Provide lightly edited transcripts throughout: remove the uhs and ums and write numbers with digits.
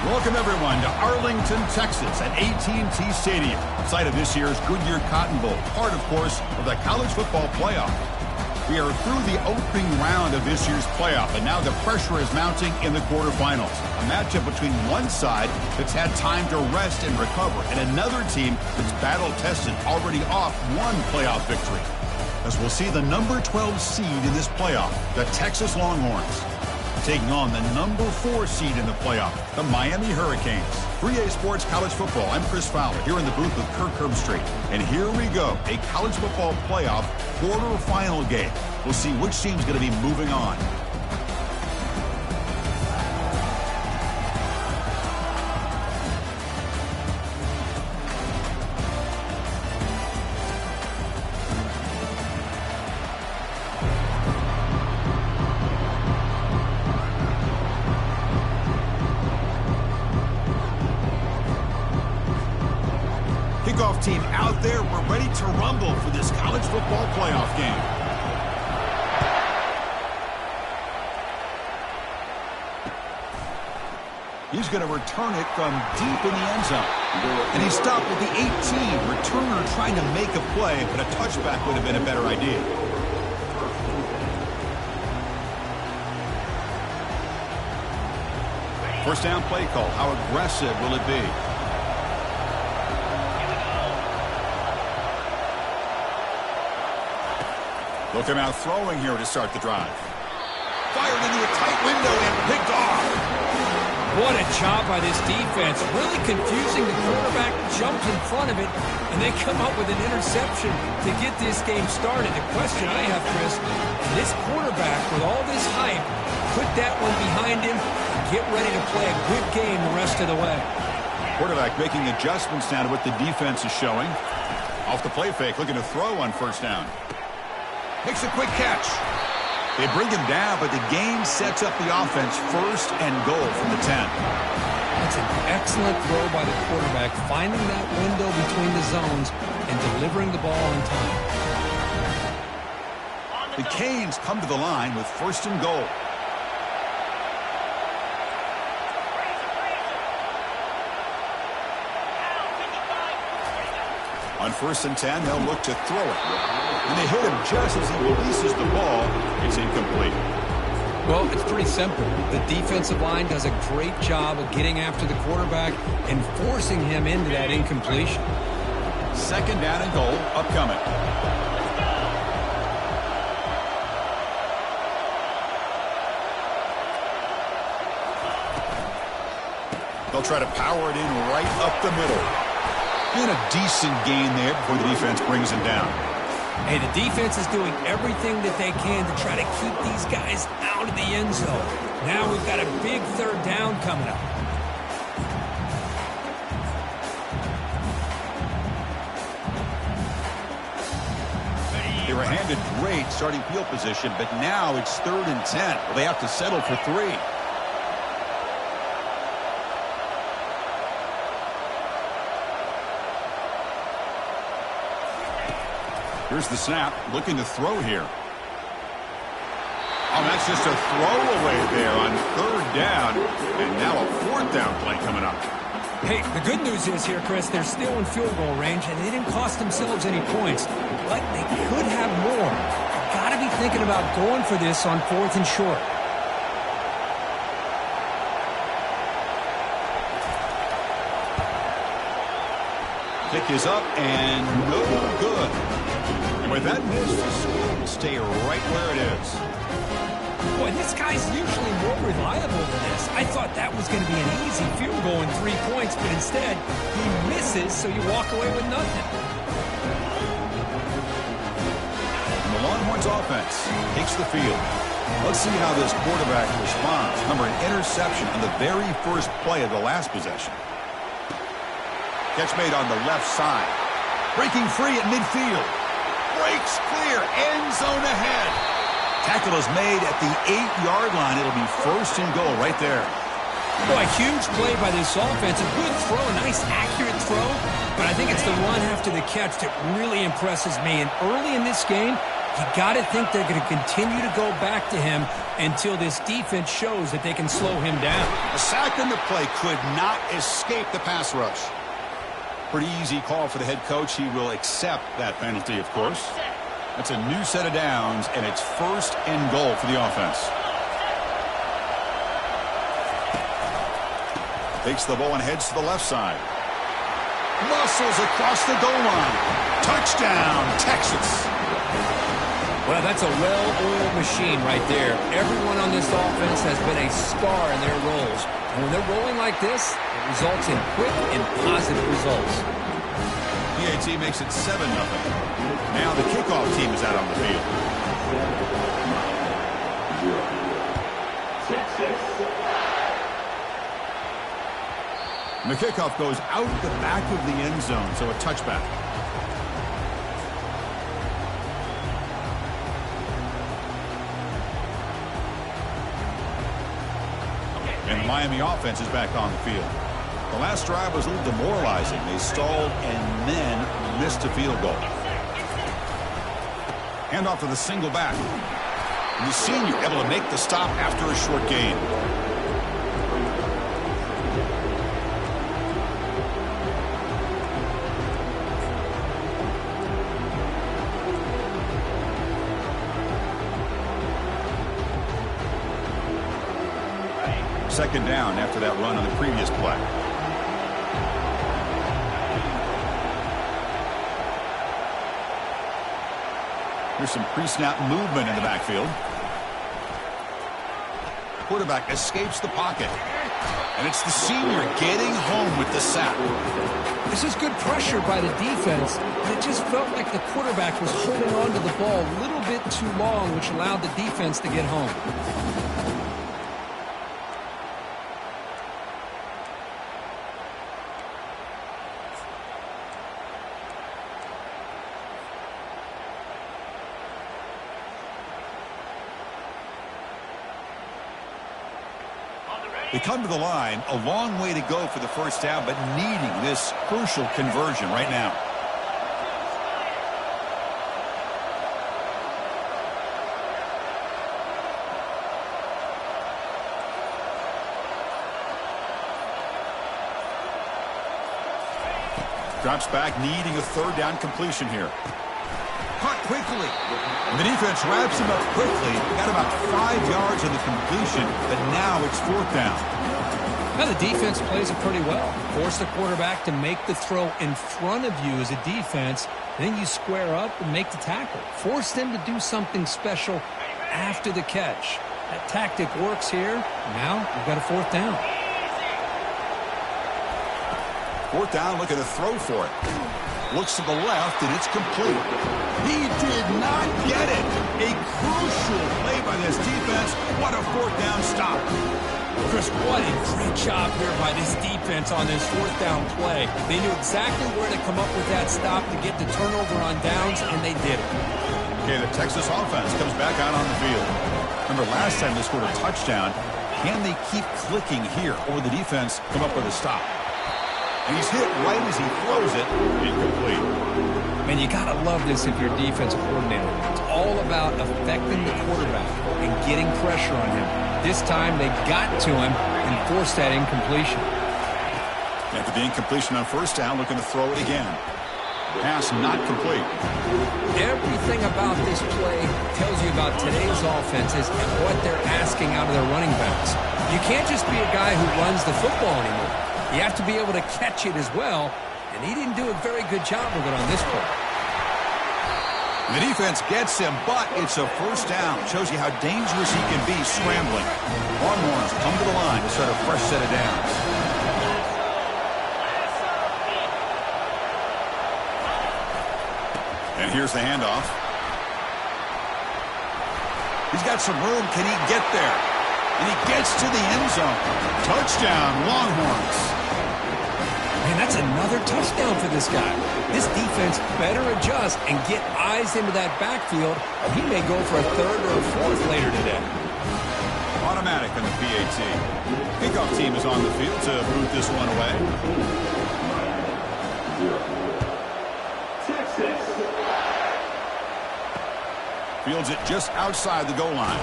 Welcome, everyone, to Arlington, Texas at AT&T Stadium, site of this year's Goodyear Cotton Bowl, part, of course, of the college football playoff. We are through the opening round of this year's playoff, and now the pressure is mounting in the quarterfinals. A matchup between one side that's had time to rest and recover, and another team that's battle-tested, already off one playoff victory. As we'll see the number 12 seed in this playoff, the Texas Longhorns, taking on the number 4 seed in the playoff, the Miami Hurricanes. 3A Sports College Football, I'm Chris Fowler, here in the booth with Kirk Herbstreit. And here we go, a college football playoff quarterfinal game. We'll see which team's going to be moving on. Kickoff team out there. We're ready to rumble for this college football playoff game. He's going to return it from deep in the end zone. And he stopped at the 18. Returner trying to make a play, but a touchback would have been a better idea. First down play call. How aggressive will it be? Look him out throwing here to start the drive. Fired into a tight window and picked off. What a job by this defense. Really confusing. The quarterback jumps in front of it, and they come up with an interception to get this game started. The question I have, Chris, this quarterback, with all this hype, put that one behind him and get ready to play a good game the rest of the way. Quarterback making adjustments now to what the defense is showing. Off the play fake, looking to throw on first down. Makes a quick catch. They bring him down, but the game sets up the offense first and goal from the 10. That's an excellent throw by the quarterback, finding that window between the zones and delivering the ball on time. The Canes come to the line with first and goal. On first and 10, they'll look to throw it. And they hit him just as he releases the ball. It's incomplete. Well, it's pretty simple. The defensive line does a great job of getting after the quarterback and forcing him into that incompletion. Second down and goal, upcoming. They'll try to power it in right up the middle. And a decent gain there before the defense brings him down. Hey, the defense is doing everything that they can to try to keep these guys out of the end zone. Now we've got a big third down coming up. They were handed great starting field position, but now it's 3rd and 10. Well, they have to settle for 3. Here's the snap, looking to throw here. Oh, that's just a throwaway there on 3rd down, and now a 4th down play coming up. Hey, the good news is here, Chris, they're still in field goal range, and they didn't cost themselves any points, but they could have more. Got to be thinking about going for this on 4th and short. Kick is up and no good. With that miss, the score will stay right where it is. Boy, this guy's usually more reliable than this. I thought that was going to be an easy field goal in 3 points, but instead, he misses, so you walk away with nothing. And the Longhorns offense takes the field. Let's see how this quarterback responds. Remember, an interception on the very first play of the last possession. Catch made on the left side. Breaking free at midfield. Breaks clear. End zone ahead. Tackle is made at the 8-yard line. It'll be first and goal right there. Boy, huge play by this offense. A good throw, a nice accurate throw. But I think it's the run after the catch that really impresses me. And early in this game, you got to think they're going to continue to go back to him until this defense shows that they can slow him down. A sack in the play could not escape the pass rush. Pretty easy call for the head coach. He will accept that penalty, of course. That's a new set of downs, and it's 1st and goal for the offense. Takes the ball and heads to the left side. Muscles across the goal line. Touchdown, Texas. Well, that's a well-oiled machine right there. Everyone on this offense has been a star in their roles. And when they're rolling like this, it results in quick and positive results. PAT makes it 7-0. Now the kickoff team is out on the field. And the kickoff goes out the back of the end zone, so a touchback. And the Miami offense is back on the field. The last drive was a little demoralizing. They stalled and then missed a field goal. Handoff to the single back. And the senior able to make the stop after a short gain. Second down after that run on the previous play. Here's some pre-snap movement in the backfield. Quarterback escapes the pocket. And it's the senior getting home with the sack. This is good pressure by the defense. And it just felt like the quarterback was holding on to the ball a little bit too long, which allowed the defense to get home. They come to the line, a long way to go for the first down, but needing this crucial conversion right now. Drops back, needing a third down completion here. Caught quickly. And the defense wraps him up quickly. Got about 5 yards on the completion, but now it's 4th down. Now the defense plays it pretty well. Force the quarterback to make the throw in front of you as a defense. Then you square up and make the tackle. Force them to do something special after the catch. That tactic works here. Now we've got a 4th down. 4th down, looking to throw for it. Looks to the left, and it's complete. He did not get it. A crucial play by this defense. What a 4th down stop. Chris, what a great job here by this defense on this 4th down play. They knew exactly where to come up with that stop to get the turnover on downs, and they did it. Okay, the Texas offense comes back out on the field. Remember, last time they scored a touchdown. Can they keep clicking here, or will the defense come up with a stop? And he's hit right as he throws it. Incomplete. Man, you got to love this if you're a defensive coordinator. It's all about affecting the quarterback and getting pressure on him. This time they got to him and forced that incompletion. After the incompletion on 1st down, looking to throw it again. Pass not complete. Everything about this play tells you about today's offenses and what they're asking out of their running backs. You can't just be a guy who runs the football anymore. You have to be able to catch it as well, and he didn't do a very good job of it on this play. The defense gets him, but it's a 1st down. Shows you how dangerous he can be scrambling. Longhorns come to the line to start a fresh set of downs. And here's the handoff. He's got some room. Can he get there? And he gets to the end zone. Touchdown, Longhorns. Man, that's another touchdown for this guy. This defense better adjust and get eyes into that backfield, or he may go for a 3rd or a 4th later today. Automatic on the PAT. Kickoff team is on the field to boot this one away. Fields it just outside the goal line.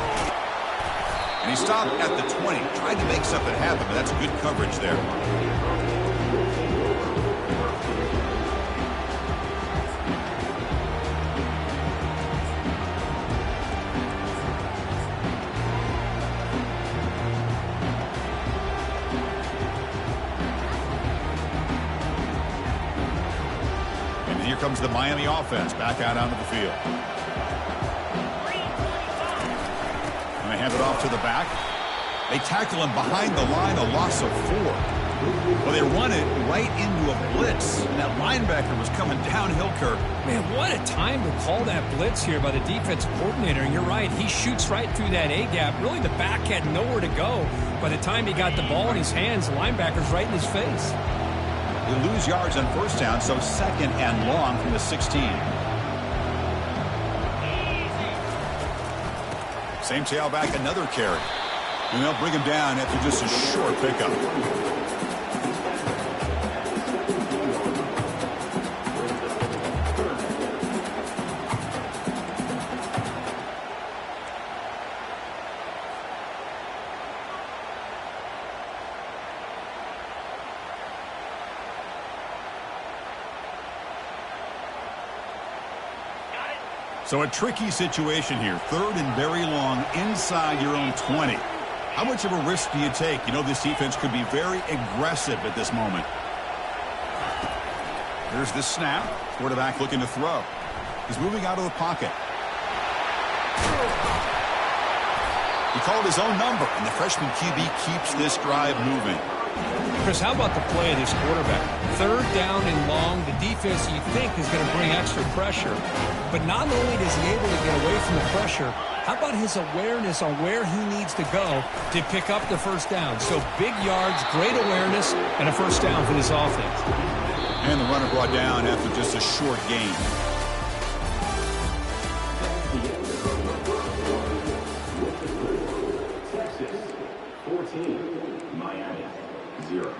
And he stopped at the 20. Tried to make something happen, but that's good coverage there. And here comes the Miami offense back out onto the field. And they hand it off to the back. They tackle him behind the line, a loss of 4. Well, they run it right into a blitz, and that linebacker was coming downhill, Kirk. Man, what a time to call that blitz here by the defensive coordinator. And you're right, he shoots right through that A-gap. Really, the back had nowhere to go. By the time he got the ball in his hands, the linebacker's right in his face. They lose yards on first down, so 2nd and long from the 16. Same tailback, another carry. And they'll bring him down after just a short pickup. So a tricky situation here. 3rd and very long inside your own 20. How much of a risk do you take? You know, this defense could be very aggressive at this moment. Here's the snap. Quarterback looking to throw. He's moving out of the pocket. He called his own number, and the freshman QB keeps this drive moving. Chris, how about the play of this quarterback? 3rd down and long. The defense, you think, is going to bring extra pressure. But not only is he able to get away from the pressure, how about his awareness on where he needs to go to pick up the first down? So big yards, great awareness, and a first down for this offense. And the runner brought down after just a short gain. Texas 14, Miami 0.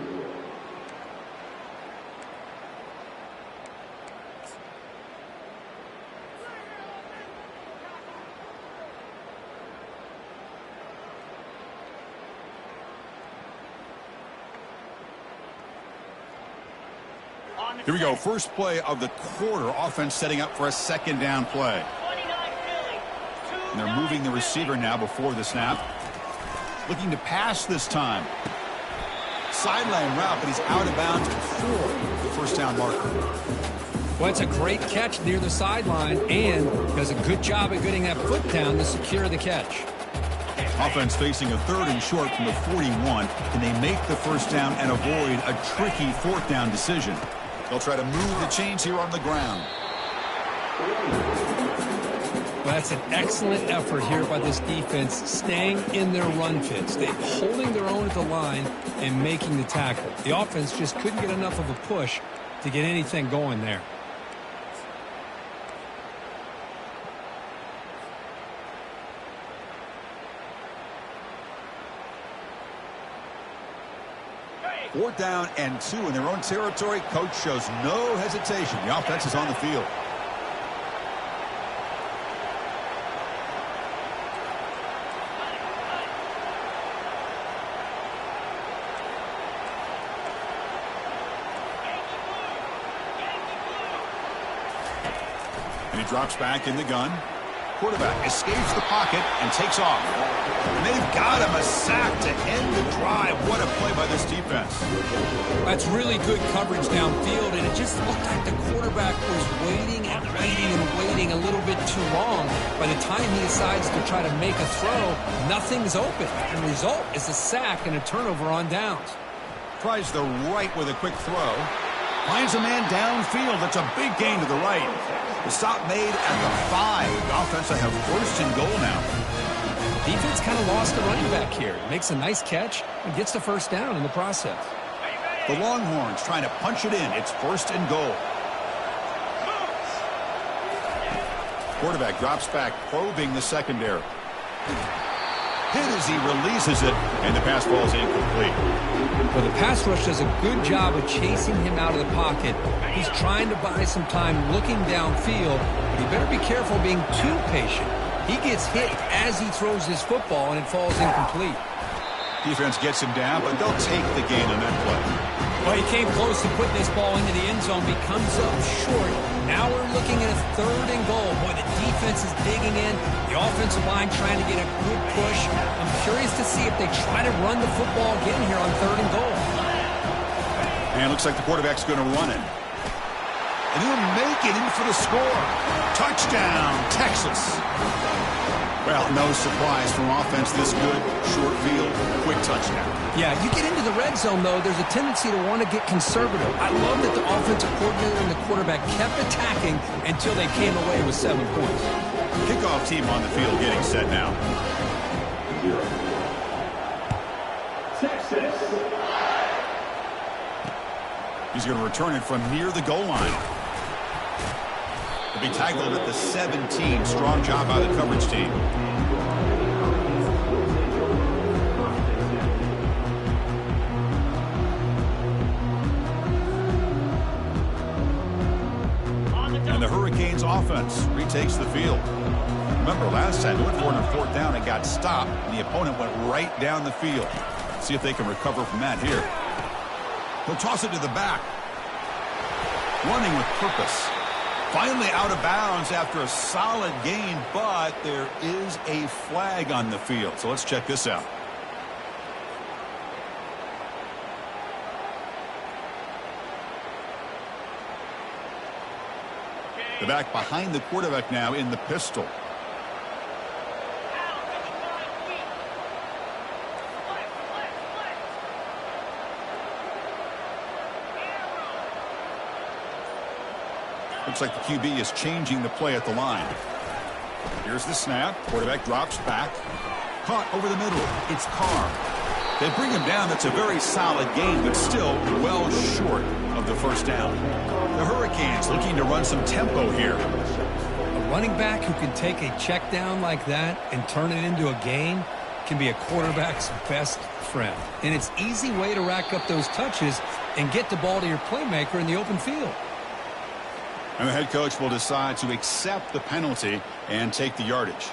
Here we go. First play of the quarter. Offense setting up for a 2nd down play. And they're moving the receiver now before the snap. Looking to pass this time. Sideline route, but he's out of bounds before the first down marker. Well, it's a great catch near the sideline and does a good job of getting that foot down to secure the catch. Offense facing a 3rd and short from the 41. Can they make the first down and avoid a tricky 4th down decision? They'll try to move the chains here on the ground. Well, that's an excellent effort here by this defense, staying in their run fits. They're holding their own at the line and making the tackle. The offense just couldn't get enough of a push to get anything going there. Fourth down and 2 in their own territory. Coach shows no hesitation. The offense is on the field. And he drops back in the gun. Quarterback escapes the pocket and takes off. And they've got him a sack to end the drive. What a play by this defense. That's really good coverage downfield, and it just looked like the quarterback was waiting and waiting and waiting a little bit too long. By the time he decides to try to make a throw, nothing's open. And the result is a sack and a turnover on downs. Tries the right with a quick throw. Finds a man downfield. That's a big gain to the right. The stop made at the 5. The offense will have 1st and goal now. Defense kind of lost the running back here. Makes a nice catch and gets the first down in the process. The Longhorns trying to punch it in. It's 1st and goal. Quarterback drops back, probing the secondary. Hit as he releases it, and the pass falls incomplete. Well, the pass rush does a good job of chasing him out of the pocket. He's trying to buy some time looking downfield, but he better be careful being too patient. He gets hit as he throws his football, and it falls incomplete. Defense gets him down, but they'll take the gain on that play. Well, he came close to putting this ball into the end zone, but he comes up short. Now we're looking at a 3rd and goal. Boy, the defense is digging in. The offensive line trying to get a good push. I'm curious to see if they try to run the football again here on 3rd and goal. And it looks like the quarterback's going to run it. And he'll make it in for the score. Touchdown, Texas. Well, no surprise from offense this good. Short field, quick touchdown. Yeah, you get into the red zone, though, there's a tendency to want to get conservative. I love that the offensive coordinator and the quarterback kept attacking until they came away with 7 points. Kickoff team on the field getting set now. 0. Texas. He's going to return it from near the goal line. He'll be tackled at the 17. Strong job by the coverage team. And the Hurricanes offense retakes the field. Remember last time, they went for it on 4th down and got stopped. And the opponent went right down the field. See if they can recover from that here. He'll toss it to the back. Running with purpose. Finally out of bounds after a solid gain, but there is a flag on the field. So let's check this out. The back behind the quarterback now in the pistol. Looks like the QB is changing the play at the line. Here's the snap. Quarterback drops back. Caught over the middle. It's Carr. They bring him down. That's a very solid gain, but still well short of the 1st down. The Hurricanes looking to run some tempo here. A running back who can take a check down like that and turn it into a gain can be a quarterback's best friend. And it's an easy way to rack up those touches and get the ball to your playmaker in the open field. And the head coach will decide to accept the penalty and take the yardage.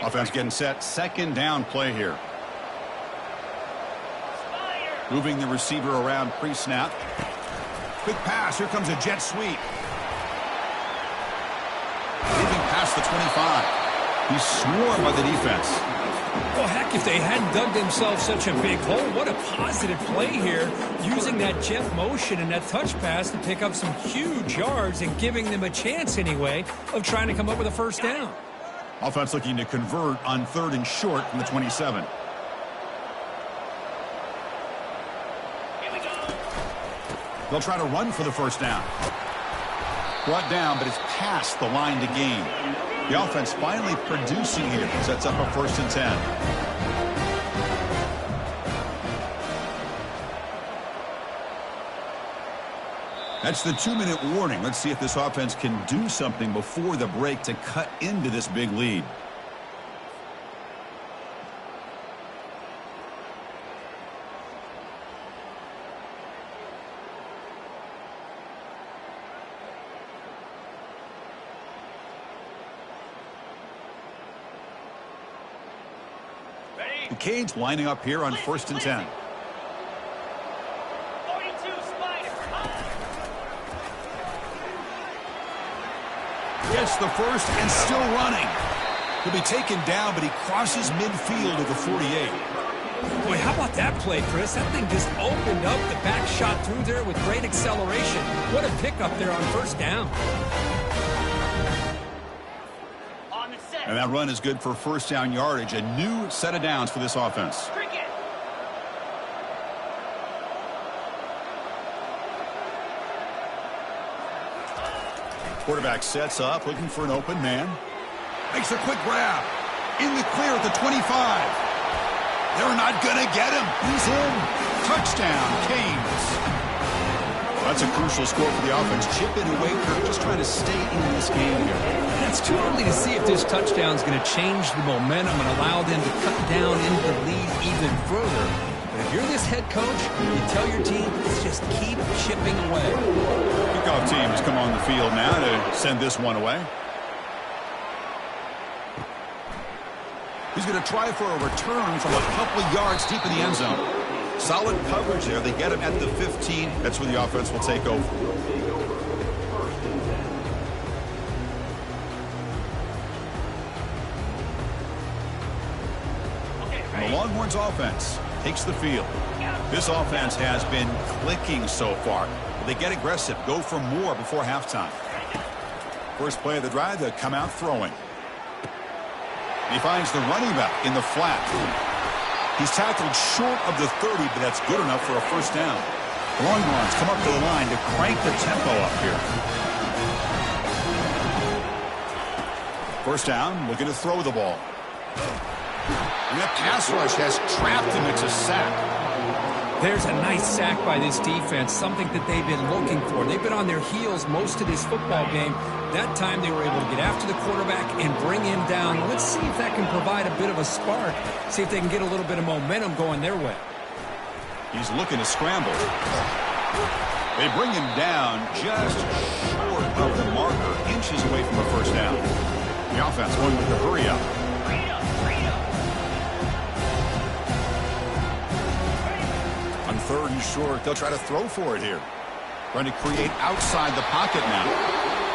Offense getting set. 2nd down play here. Moving the receiver around pre-snap. Quick pass. Here comes a jet sweep. Moving past the 25. He's swarmed by the defense. Well, heck, if they hadn't dug themselves such a big hole, what a positive play here, using that jet motion and that touch pass to pick up some huge yards and giving them a chance anyway of trying to come up with a 1st down. Offense looking to convert on 3rd and short from the 27. They'll try to run for the 1st down. Brought down, but it's past the line to gain. The offense finally producing here. Sets up a 1st and 10. That's the 2-minute warning. Let's see if this offense can do something before the break to cut into this big lead. The Canes lining up here on 1st and 10. Gets the 1st and still running. He'll be taken down, but he crosses midfield of the 48. Boy, how about that play, Chris? That thing just opened up. The back shot through there with great acceleration. What a pickup there on 1st down. And that run is good for 1st down yardage. A new set of downs for this offense. Quarterback sets up, looking for an open man. Makes a quick grab. In the clear at the 25. They're not going to get him. He's in. Touchdown, Canes. That's a crucial score for the offense. Chipping away, Kirk, just trying to stay in this game here. It's too early to see if this touchdown is going to change the momentum and allow them to cut down into the lead even further. But if you're this head coach, you tell your team, let's just keep chipping away. Kickoff team has come on the field now to send this one away. He's going to try for a return from a couple of yards deep in the end zone. Solid coverage there. They get him at the 15. That's where the offense will take over. And the Longhorns offense takes the field. This offense has been clicking so far. They get aggressive, go for more before halftime. First play of the drive, they come out throwing. He finds the running back in the flat. He's tackled short of the 30, but that's good enough for a first down. The Longhorns come up to the line to crank the tempo up here. First down, looking to throw the ball. And the pass rush has trapped him. It's a sack. There's a nice sack by this defense, something that they've been looking for. They've been on their heels most of this football game. That time they were able to get after the quarterback and bring him down. Let's see if that can provide a bit of a spark. See if they can get a little bit of momentum going their way. He's looking to scramble. They bring him down just short of the marker, inches away from a first down. The offense going with the hurry up. On third and short, they'll try to throw for it here. Trying to create outside the pocket now.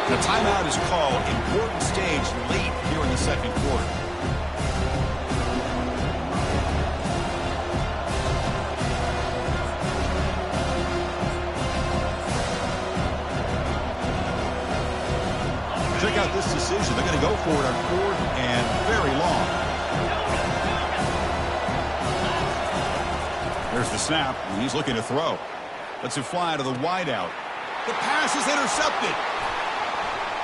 The timeout is called. Important stage late here in the second quarter. Check out this decision. They're going to go for it on fourth and very long. There's the snap, and he's looking to throw. Lets it fly to the wideout. The pass is intercepted.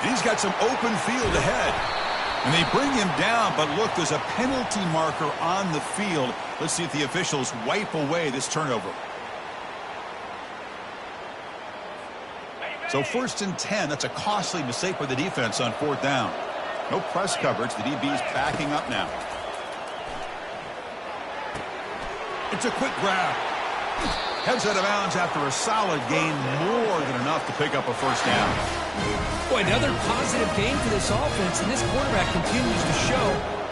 And he's got some open field ahead. And they bring him down, but look, there's a penalty marker on the field. Let's see if the officials wipe away this turnover. So first and 10, that's a costly mistake by the defense on fourth down. No press coverage. The DB's backing up now. It's a quick grab. Heads out of bounds after a solid gain, more than enough to pick up a first down. Boy, another positive game for this offense, and this quarterback continues to show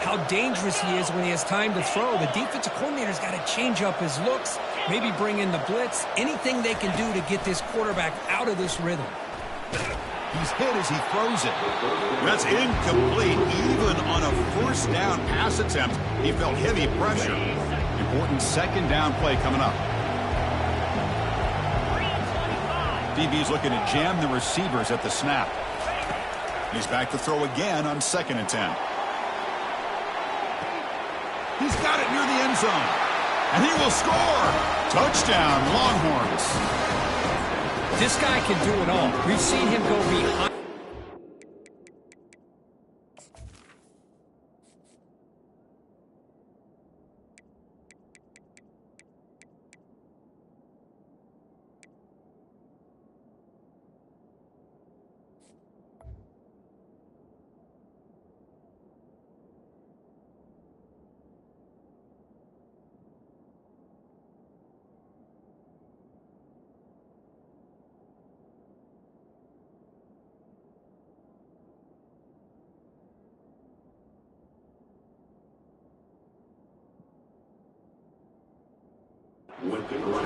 how dangerous he is when he has time to throw. The defensive coordinator's got to change up his looks, maybe bring in the blitz, anything they can do to get this quarterback out of this rhythm. He's hit as he throws it. That's incomplete. Even on a first down pass attempt, he felt heavy pressure. Important second down play coming up. DB's looking to jam the receivers at the snap. He's back to throw again on second and 10. He's got it near the end zone. And he will score. Touchdown, Longhorns. This guy can do it all. We've seen him go behind.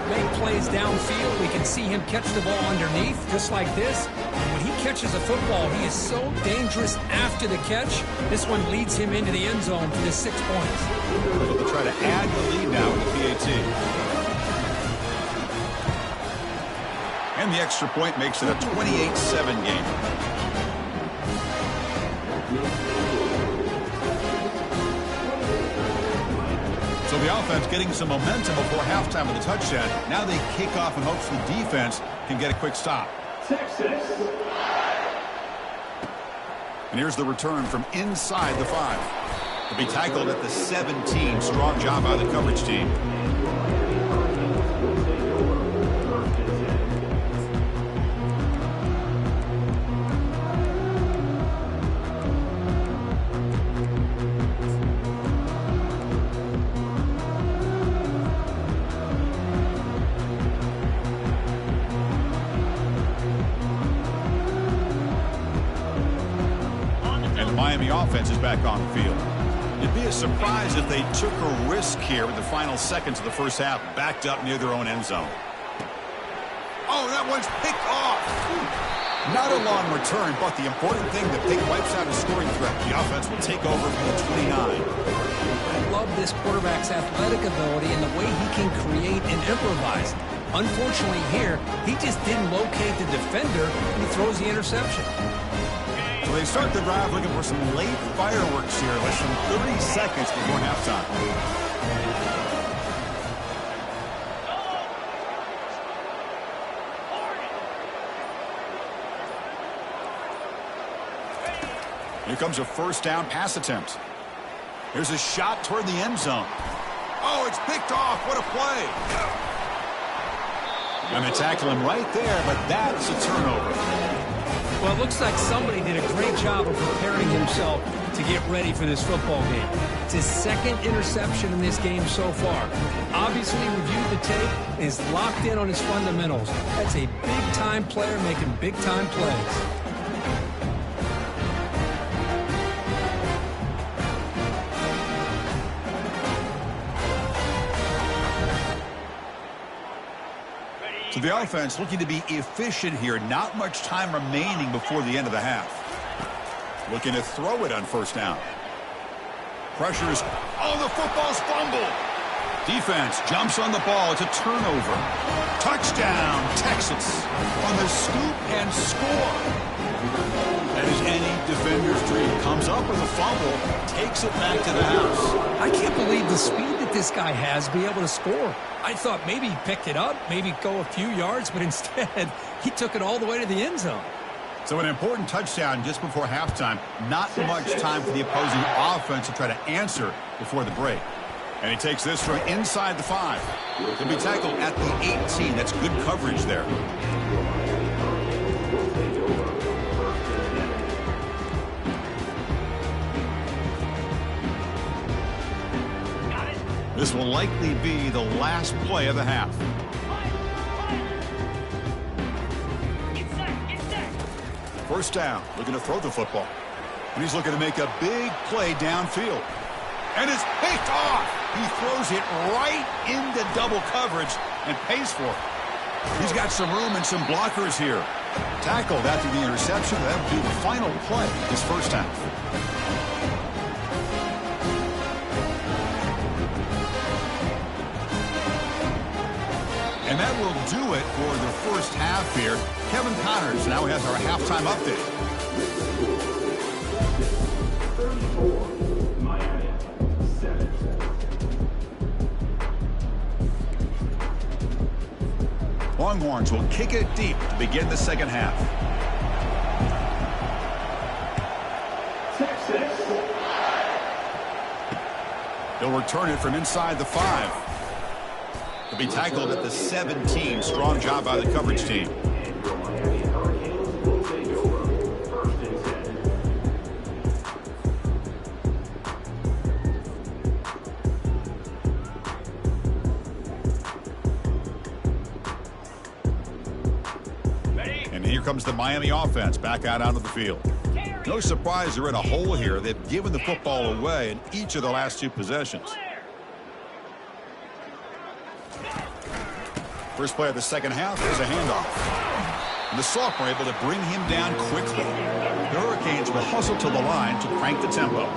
Make plays downfield. We can see him catch the ball underneath, just like this. And when he catches a football, he is so dangerous after the catch. This one leads him into the end zone for the 6 points. They'll try to add the lead now with the PAT. And the extra point makes it a 28-7 game. So the offense getting some momentum before halftime with a touchdown. Now they kick off in hopes the defense can get a quick stop. Texas. And here's the return from inside the 5. To be tackled at the 17. Strong job by the coverage team. offense is back on the field. It'd be a surprise if they took a risk here with the final seconds of the first half, backed up near their own end zone. Oh, that one's picked off. Not a long return, but the important thing, the pick wipes out a scoring threat. The offense will take over from the 29. I love this quarterback's athletic ability and the way he can create and improvise. Unfortunately here, he just didn't locate the defender, and he throws the interception. So they start the drive looking for some late fireworks here, less than 30 seconds before halftime. Here comes a first down pass attempt. Here's a shot toward the end zone. Oh, it's picked off. What a play. And they tackle him right there, but that's a turnover. Well, it looks like somebody did a great job of preparing himself to get ready for this football game. It's his second interception in this game so far. Obviously reviewed the tape and is locked in on his fundamentals. That's a big-time player making big-time plays. So the offense looking to be efficient here. Not much time remaining before the end of the half. Looking to throw it on first down. Pressure is... Oh, the football's fumbled. Defense jumps on the ball. It's a turnover. Touchdown, Texas. On the scoop and score. That is any defender's dream. Comes up with a fumble. Takes it back to the house. I can't believe the speed that this guy has to be able to score. I thought maybe he picked it up, maybe go a few yards, but instead he took it all the way to the end zone. So an important touchdown just before halftime. Not much time for the opposing offense to try to answer before the break. And he takes this from inside the 5. He'll be tackled at the 18. That's good coverage there. This will likely be the last play of the half. First down, looking to throw the football. And he's looking to make a big play downfield. And it's picked off. He throws it right into double coverage and pays for it. He's got some room and some blockers here. Tackled after the interception. That will be the final play this first half. And that will do it for the first half here. Kevin Connors now has our halftime update. 34, Miami, 7. Longhorns will kick it deep to begin the second half. Texas. They'll return it from inside the 5. To be tackled at the 17. Strong job by the coverage team. And here comes the Miami offense back out onto the field. No surprise they're in a hole here. They've given the football away in each of the last 2 possessions. First play of the second half is a handoff. And the sophomore able to bring him down quickly. The Hurricanes will hustle to the line to crank the tempo.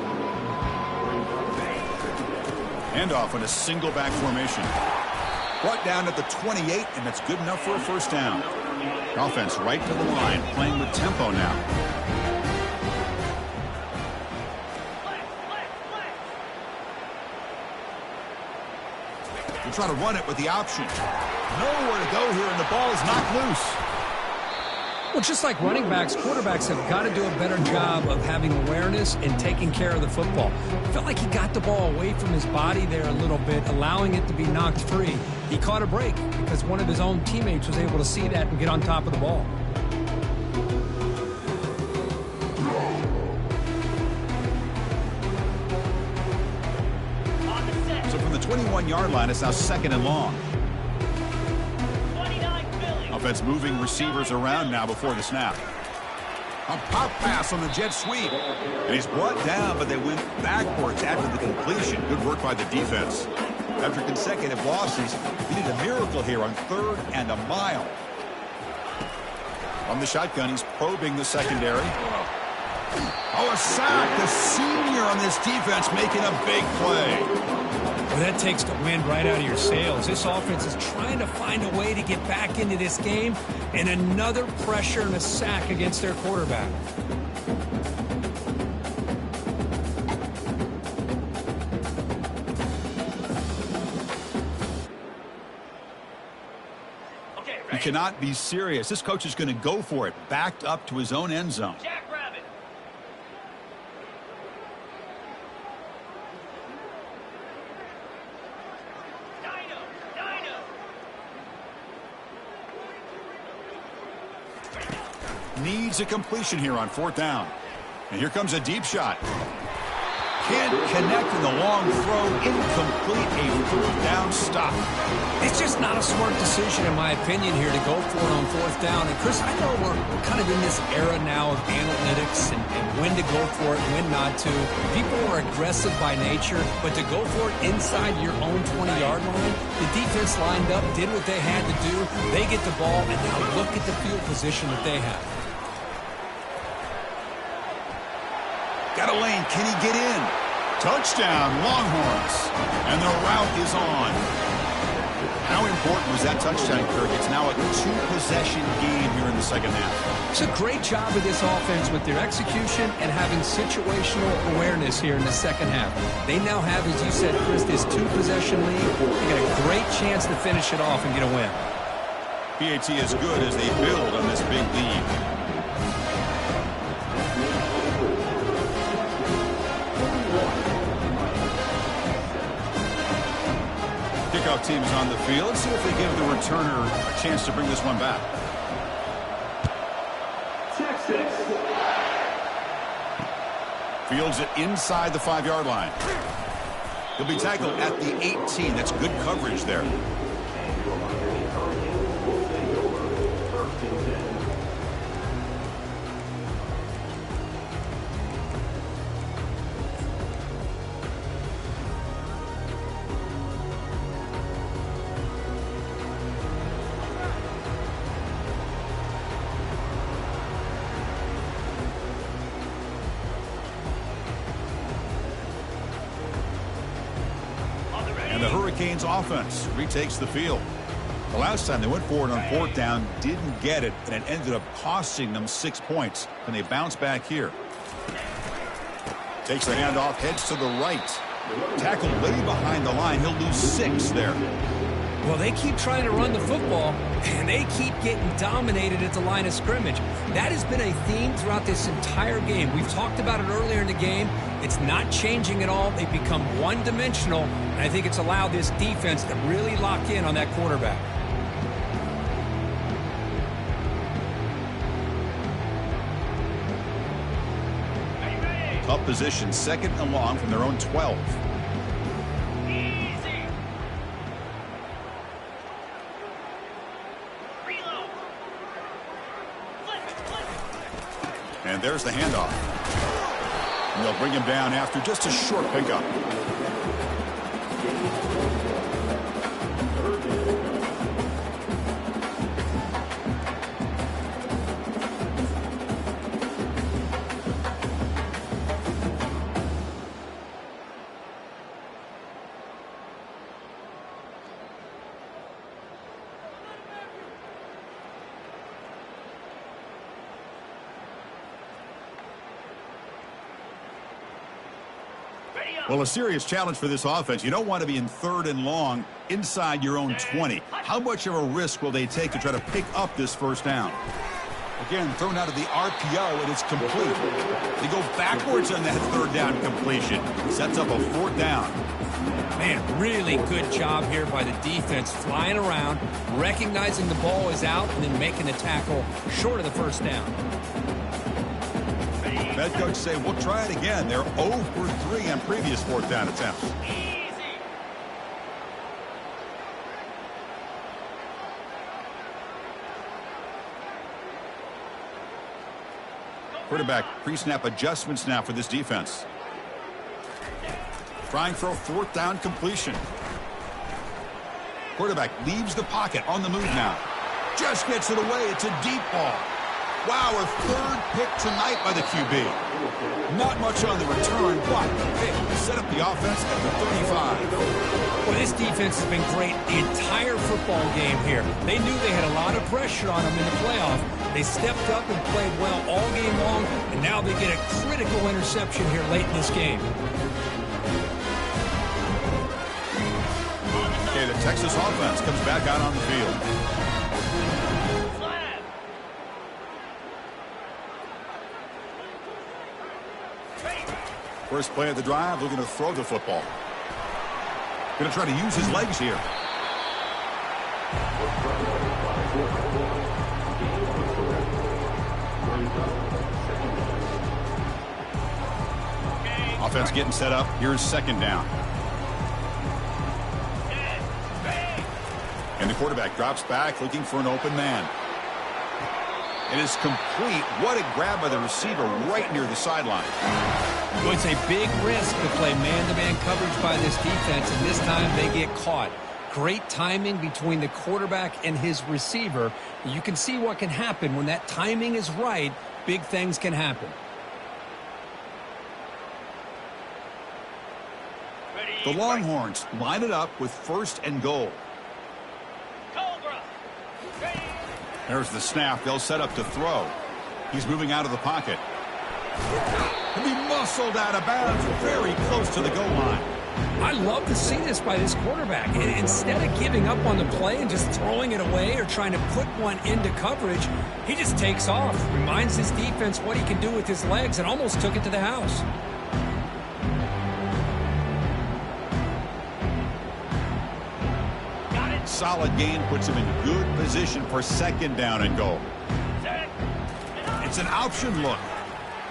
Handoff in a single back formation. Brought down at the 28, and that's good enough for a first down. Offense right to the line, playing with tempo now. We'll try to run it with the option. Nowhere to go here, and the ball is knocked loose. Well, just like running backs, quarterbacks have got to do a better job of having awareness and taking care of the football. I felt like he got the ball away from his body there a little bit, allowing it to be knocked free. He caught a break because one of his own teammates was able to see that and get on top of the ball. So from the 21-yard line, it's now 2nd and long. Offense moving receivers around now before the snap. A pop pass on the jet sweep. And he's brought down, but they went backwards after the completion. Good work by the defense. After consecutive losses, he did a miracle here on 3rd and a mile. From the shotgun, he's probing the secondary. Oh, a sack. The senior on this defense making a big play. Well, that takes the wind right out of your sails. This offense is trying to find a way to get back into this game, and another pressure and a sack against their quarterback. He cannot be serious. This coach is going to go for it, backed up to his own end zone. Needs a completion here on 4th down. And here comes a deep shot. Can't connect in the long throw. Incomplete. A 4th down stop. It's just not a smart decision, in my opinion, here to go for it on 4th down. And, Chris, I know we're kind of in this era now of analytics and when to go for it and when not to. People are aggressive by nature, but to go for it inside your own 20-yard line, the defense lined up, did what they had to do. They get the ball, and now look at the field position that they have. Got a lane. Can he get in? Touchdown, Longhorns. And the route is on. How important was that touchdown, Kirk? It's now a 2-possession game here in the second half. It's a great job of this offense with their execution and having situational awareness here in the second half. They now have, as you said, Chris, this 2-possession lead. They got a great chance to finish it off and get a win. PAT is good as they build on this big lead. Kickoff team is on the field. Let's see if they give the returner a chance to bring this one back. Fields it inside the 5-yard line. He'll be tackled at the 18. That's good coverage there. Hurricanes offense retakes the field. The last time they went forward on 4th down, didn't get it, and it ended up costing them 6 points. And they bounce back here. Takes the handoff, heads to the right. Tackled way behind the line. He'll lose 6 there. Well, they keep trying to run the football, and they keep getting dominated at the line of scrimmage. That has been a theme throughout this entire game. We've talked about it earlier in the game. It's not changing at all. They've become one-dimensional, and I think it's allowed this defense to really lock in on that quarterback. Tough position, 2nd and long from their own 12. And there's the handoff. And they'll bring him down after just a short pickup. Well, a serious challenge for this offense. You don't want to be in 3rd and long inside your own 20. How much of a risk will they take to try to pick up this 1st down? Again, thrown out of the RPO, and it's complete. They go backwards on that 3rd down completion. Sets up a 4th down. Man, really good job here by the defense, flying around, recognizing the ball is out, and then making the tackle short of the 1st down. Head coach say, we'll try it again. They're 0 for 3 on previous 4th down attempts. Quarterback pre-snap adjustments now for this defense. Trying for a 4th down completion. Quarterback leaves the pocket on the move now. Just gets it away. It's a deep ball. Wow, our 3rd pick tonight by the QB. Not much on the return, but the pick set up the offense at the 35. Well, this defense has been great the entire football game here. They knew they had a lot of pressure on them in the playoff. They stepped up and played well all game long, and now they get a critical interception here late in this game. Okay, the Texas offense comes back out on the field. First play of the drive, looking to throw the football. Going to try to use his legs here. Offense getting set up. Here's 2nd down. And the quarterback drops back, looking for an open man. It is complete. What a grab by the receiver right near the sideline. Well, it's a big risk to play man-to-man coverage by this defense, and this time they get caught. Great timing between the quarterback and his receiver. You can see what can happen when that timing is right. Big things can happen. The Longhorns line it up with 1st and goal. There's the snap. They'll set up to throw. He's moving out of the pocket. And he muscled out of bounds very close to the goal line. I love to see this by this quarterback. And instead of giving up on the play and just throwing it away or trying to put one into coverage, he just takes off, reminds his defense what he can do with his legs, and almost took it to the house. Solid gain puts him in good position for 2nd down and goal. It's an option look.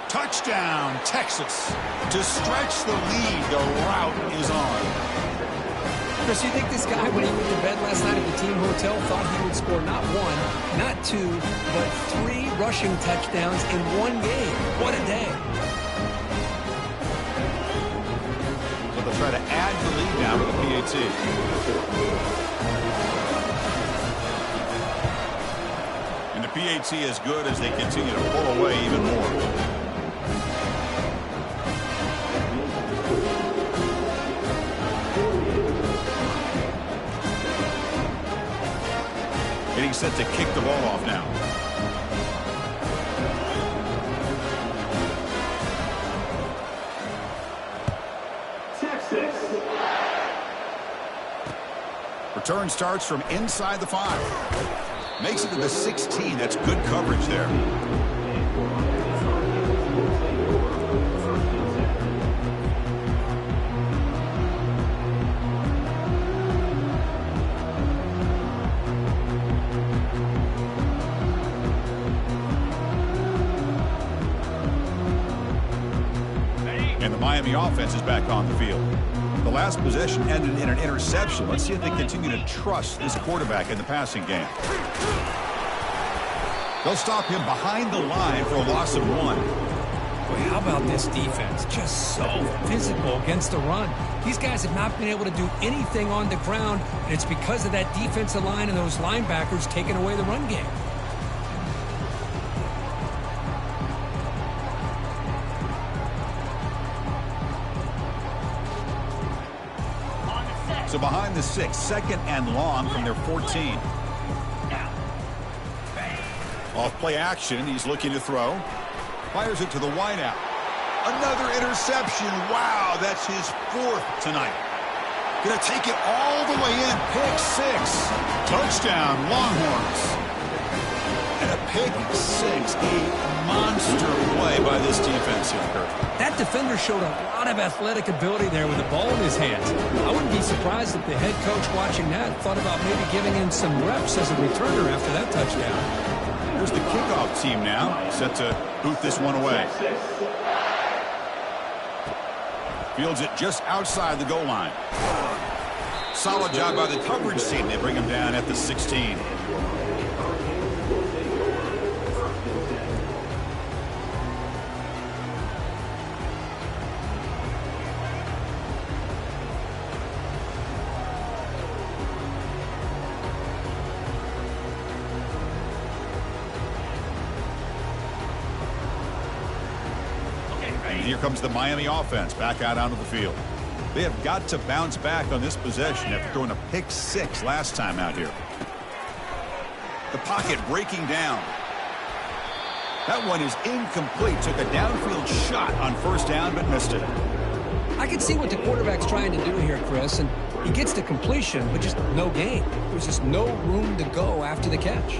Touchdown, Texas. To stretch the lead, the route is on. Chris, you think this guy, when he went to bed last night at the team hotel, thought he would score not 1, not 2, but 3 rushing touchdowns in one game? What a day. So they'll try to add the lead now with the PAT. And the PAT is good as they continue to pull away even more. Getting set to kick the ball off now. Texas. Return starts from inside the 5. Makes it to the 16. That's good coverage there. And the Miami offense is back on the field. The last possession ended in an interception. Let's see if they continue to trust this quarterback in the passing game. They'll stop him behind the line for a loss of 1. Boy, how about this defense? Just so physical against the run. These guys have not been able to do anything on the ground, and it's because of that defensive line and those linebackers taking away the run game. So behind the 6, 2nd and long from their 14. Off play action, he's looking to throw. Fires it to the wideout. Another interception. Wow, that's his 4th tonight. Gonna take it all the way in. Pick 6. Touchdown, Longhorns. And a pick 6. A monster play by this defense here, Kirk. That defender showed a lot of athletic ability there with the ball in his hands. I wouldn't be surprised if the head coach watching that thought about maybe giving him some reps as a returner after that touchdown. Here's the kickoff team now, set to boot this one away. Fields it just outside the goal line. Solid job by the coverage team. They bring him down at the 16. here comes the Miami offense back out onto the field. They have got to bounce back on this possession after throwing a pick 6 last time out here. The pocket breaking down. That one is incomplete. Took a downfield shot on first down, but missed it. I can see what the quarterback's trying to do here, Chris, and he gets to completion, but just no gain. There's just no room to go after the catch.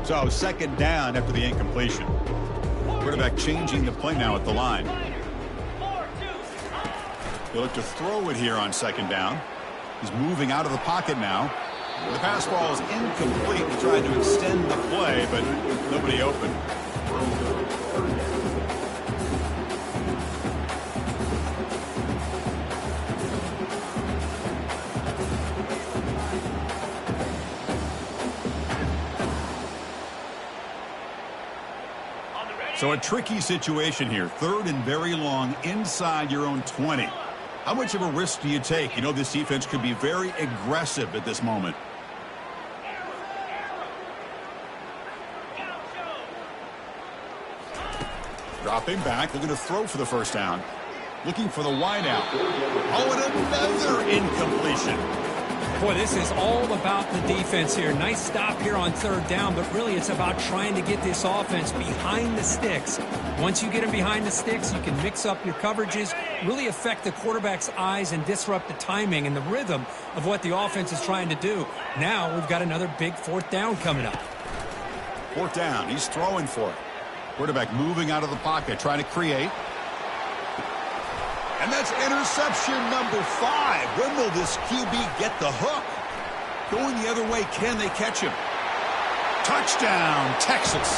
So second down after the incompletion. Quarterback changing the play now at the line. They look to throw it here on second down. He's moving out of the pocket now. The pass ball is incomplete. He tried to extend the play, but nobody open. So a tricky situation here. Third and very long inside your own 20. How much of a risk do you take? You know this defense could be very aggressive at this moment. Dropping back, looking to throw for the first down. Looking for the wideout. Oh, and another incompletion. Boy, this is all about the defense here. Nice stop here on third down, but really it's about trying to get this offense behind the sticks. Once you get them behind the sticks, you can mix up your coverages, really affect the quarterback's eyes and disrupt the timing and the rhythm of what the offense is trying to do. Now we've got another big fourth down coming up. Fourth down, he's throwing for it. Quarterback moving out of the pocket, trying to create. And that's interception number 5. When will this QB get the hook? Going the other way, can they catch him? Touchdown, Texas.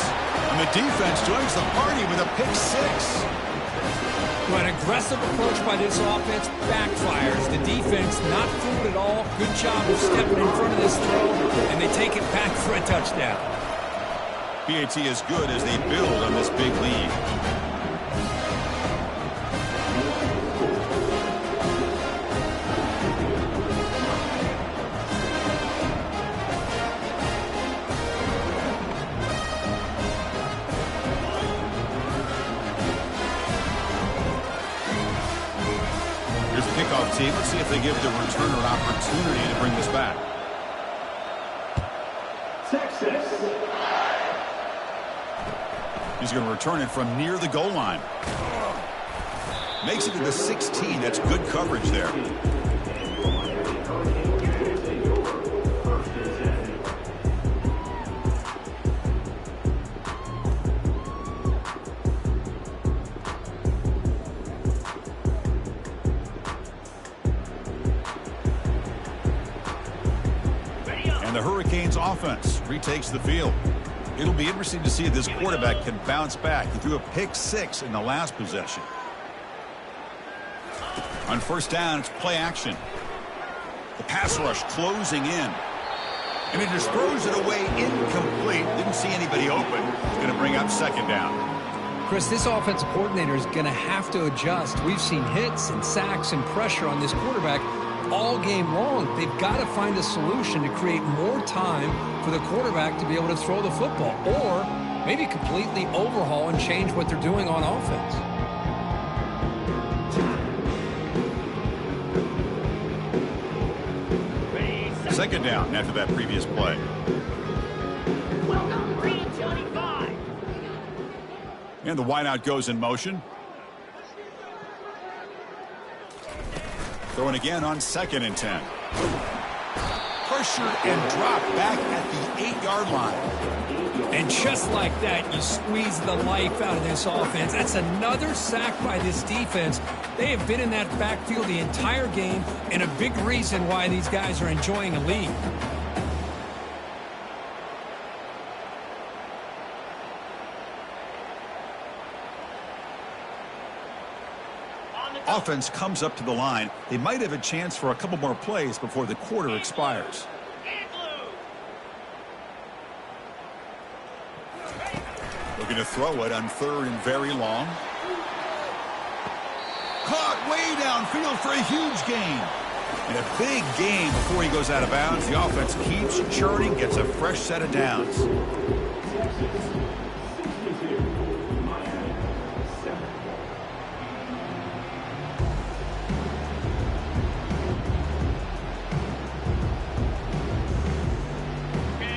And the defense joins the party with a pick 6. Well, an aggressive approach by this offense backfires. The defense not fooled at all. Good job of stepping in front of this throw, and they take it back for a touchdown. BAT is good as they build on this big lead. Kickoff team. Let's see if they give the returner an opportunity to bring this back. Texas. He's going to return it from near the goal line. Makes it to the 16. That's good coverage there. The Hurricanes offense retakes the field. It'll be interesting to see if this quarterback can bounce back. He threw a pick 6 in the last possession. On first down, it's play action. The pass rush closing in. And he just throws it away incomplete. Didn't see anybody open. He's going to bring up second down. Chris, this offensive coordinator is going to have to adjust. We've seen hits and sacks and pressure on this quarterback all game long. They've got to find a solution to create more time for the quarterback to be able to throw the football, or maybe completely overhaul and change what they're doing on offense. Second down after that previous play. And the wideout goes in motion. Throwing again on second and 10. Pressured and dropped back at the 8-yard line. And just like that, you squeeze the life out of this offense. That's another sack by this defense. They have been in that backfield the entire game, and a big reason why these guys are enjoying a lead. Offense comes up to the line. They might have a chance for a couple more plays before the quarter expires. Looking to throw it on third and very long. Caught way downfield for a huge gain. And a big gain before he goes out of bounds. The offense keeps churning, gets a fresh set of downs.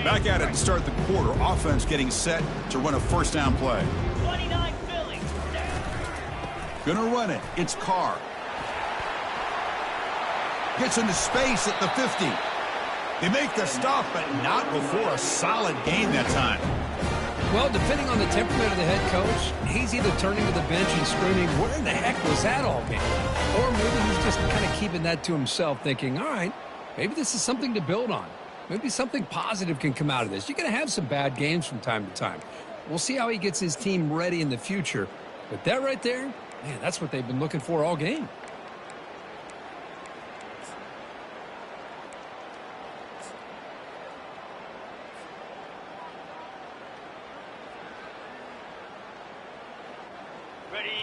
Back at it to start the quarter. Offense getting set to run a first down play. 29 Philly. Gonna run it. It's Carr. Gets into space at the 50. They make the stop, but not before a solid gain that time. Well, depending on the temperament of the head coach, he's either turning to the bench and screaming, where in the heck was that all game? Or maybe he's just kind of keeping that to himself, thinking, all right, maybe this is something to build on. Maybe something positive can come out of this. You're going to have some bad games from time to time. We'll see how he gets his team ready in the future. But that right there, man, that's what they've been looking for all game.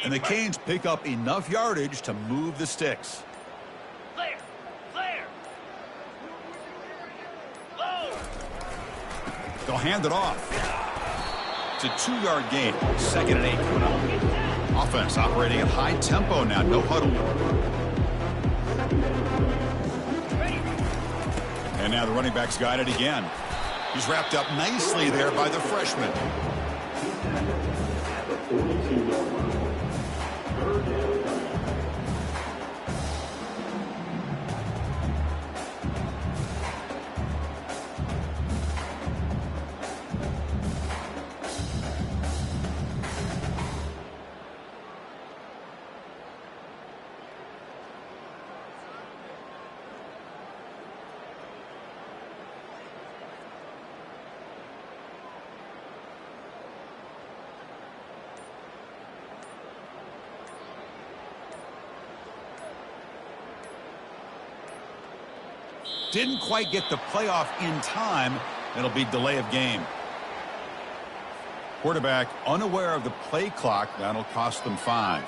And the Canes pick up enough yardage to move the sticks. Clear. Clear. Low. They'll hand it off. It's a 2-yard gain. 2nd and 8 coming up. Offense operating at high tempo now. No huddle. And now the running back's got it again. He's wrapped up nicely there by the freshman. At the 42-yard line. Third down. Didn't quite get the playoff in time. It'll be delay of game. Quarterback unaware of the play clock. That'll cost them 5.